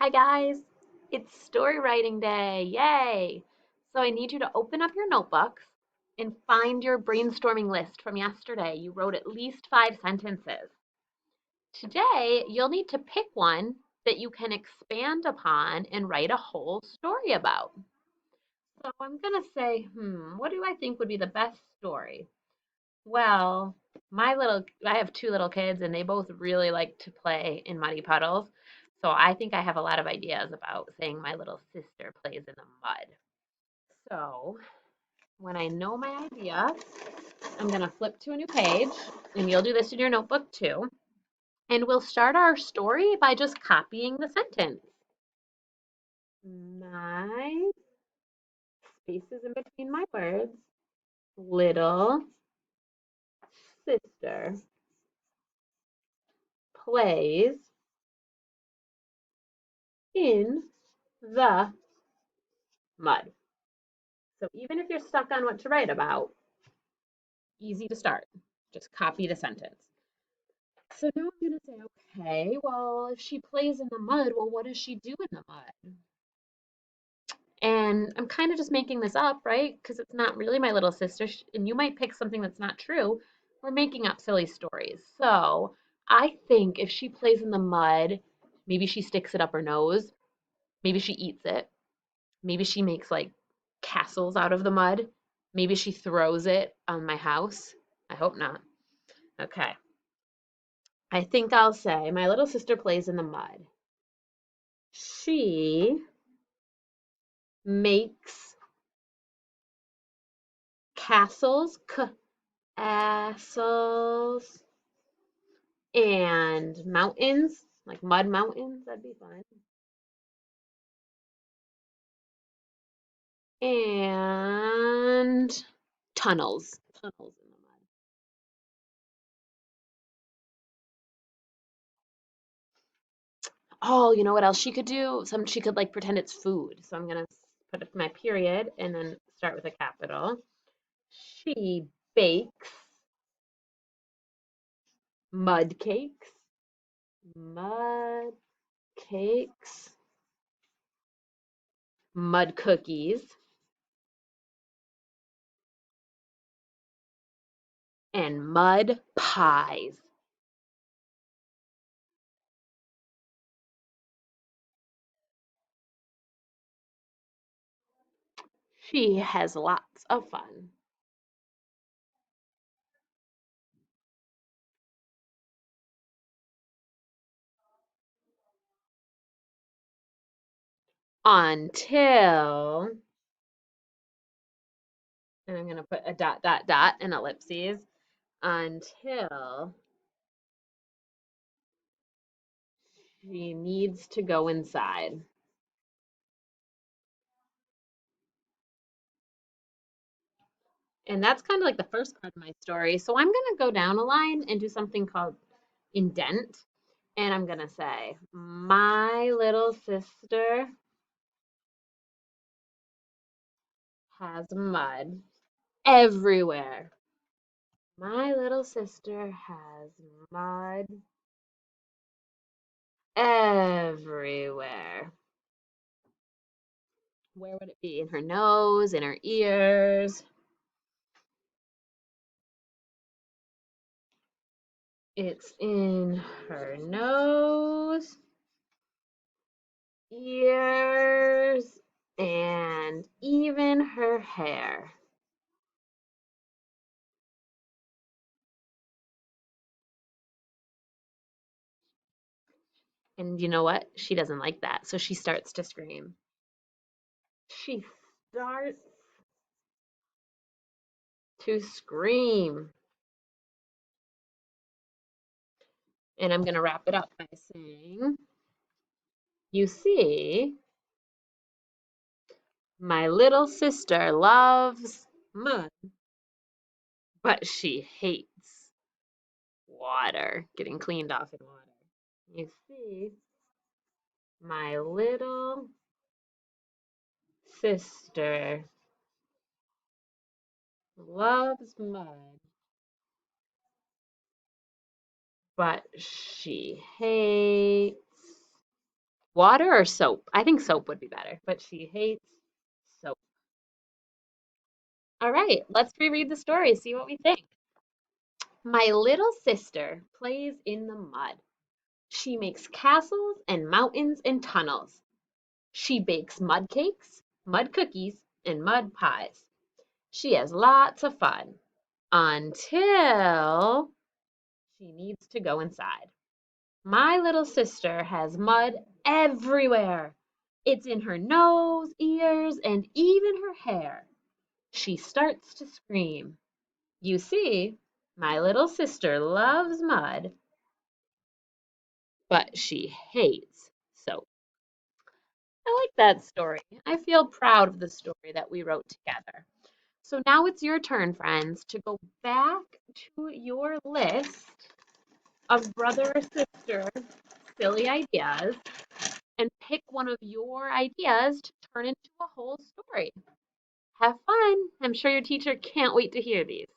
Hi guys, it's story writing day. Yay! So I need you to open up your notebooks and find your brainstorming list from yesterday. You wrote at least 5 sentences. Today, you'll need to pick one that you can expand upon and write a whole story about. So I'm going to say, what do I think would be the best story? Well, I have two little kids and they both really like to play in muddy puddles. So I think I have a lot of ideas about saying my little sister plays in the mud. So when I know my idea, I'm going to flip to a new page and you'll do this in your notebook too. And we'll start our story by just copying the sentence. My spaces in between my words, little sister plays in the mud. So even if you're stuck on what to write about, easy to start. Just copy the sentence. So now I'm going to say, okay, well, if she plays in the mud, well, what does she do in the mud? And I'm kind of just making this up, right? Because it's not really my little sister. And you might pick something that's not true. We're making up silly stories. So I think if she plays in the mud, maybe she sticks it up her nose. Maybe she eats it. Maybe she makes like castles out of the mud. Maybe she throws it on my house. I hope not. Okay. I think I'll say my little sister plays in the mud. She makes castles, castles, and mountains, like mud mountains. That'd be fun. And tunnels. Tunnels in the mud. Oh, you know what else she could do? She could like pretend it's food. So I'm gonna put my period and then start with a capital. She bakes mud cakes, mud cakes, mud cookies, and mud pies. She has lots of fun. Until, and I'm gonna put a dot, dot, dot, and ellipses, until she needs to go inside. And that's kind of like the first part of my story. So I'm going to go down a line and do something called indent. And I'm going to say, my little sister has mud everywhere. My little sister has mud everywhere. Where would it be? In her nose, in her ears. It's in her nose, ears, and even her hair. And you know what? She doesn't like that. So she starts to scream. She starts to scream. And I'm going to wrap it up by saying, you see, my little sister loves mud, but she hates water, getting cleaned off in water. You see, my little sister loves mud, but she hates Water or soap? I think soap would be better, but she hates soap. All right, let's reread the story, see what we think. My little sister plays in the mud. She makes castles and mountains and tunnels. She bakes mud cakes, mud cookies, and mud pies. She has lots of fun until she needs to go inside. My little sister has mud everywhere. It's in her nose, ears, and even her hair. She starts to scream. You see, my little sister loves mud, but she hates soap. I like that story. I feel proud of the story that we wrote together. So now it's your turn, friends, to go back to your list of brother or sister silly ideas and pick one of your ideas to turn into a whole story. Have fun. I'm sure your teacher can't wait to hear these.